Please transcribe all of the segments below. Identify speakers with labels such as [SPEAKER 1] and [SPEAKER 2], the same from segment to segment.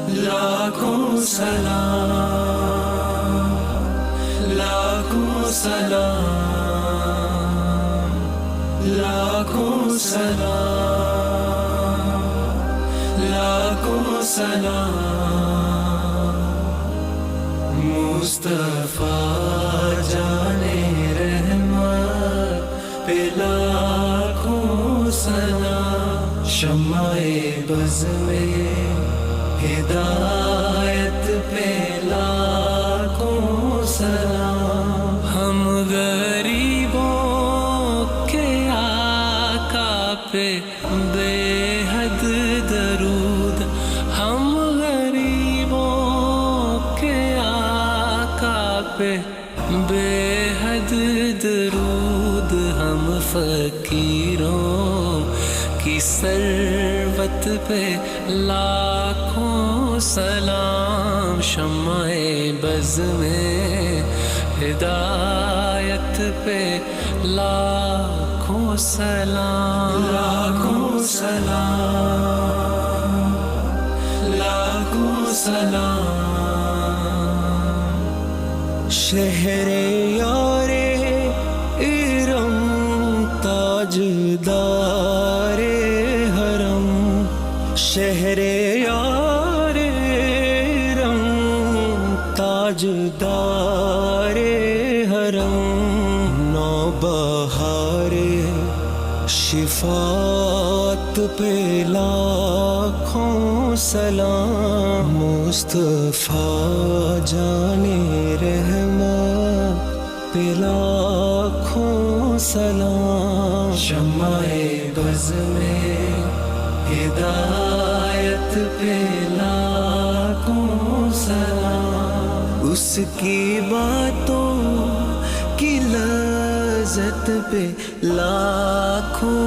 [SPEAKER 1] لاکھوں سلام، لاکھوں سلام، لاکھوں سلام، لاکھوں سلام، مصطفیٰ جانے رحمت پہ لاکھوں سلام، شمع بز میں ہدایت پہ لاکھوں سلام، ہم غریبوں کے آقا پہ بے حد درود، ہم غریبوں کے آقا پہ بے حد درود، ہم فقیروں کی ثروت پہ لاکھوں سلام، شمع بز میں ہدایت پہ لاکھوں سلام، لاکھوں سلام، لاکھوں سلام، شہر یار ارم تاجدار حرم، شہر یار ارم تاجدار حرم، نوبہار شفاعت پہ لاکھوں سلام، مصطفیٰ جانے رحمت پہ لاکھوں سلام، شمع بز میں ہدایت پہ لاکھوں سلام، اس کی باتوں کی لذت پہ لاکھوں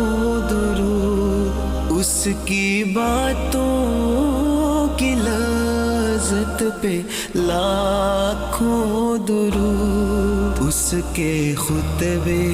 [SPEAKER 1] درود، اس کی باتوں کی لذت پہ لاکھوں درود، اس کے خطبے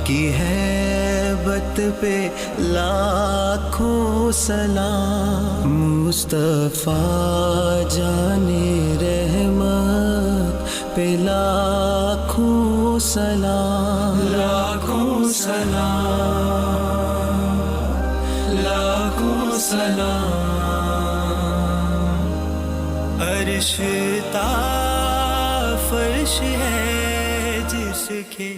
[SPEAKER 1] کی ہیبت پہ لاکھوں سلام، مصطفیٰ جانے رحمت پہ لاکھوں سلام، لاکھوں سلام، لاکھوں سلام، عرش تا فرش ہے جس کے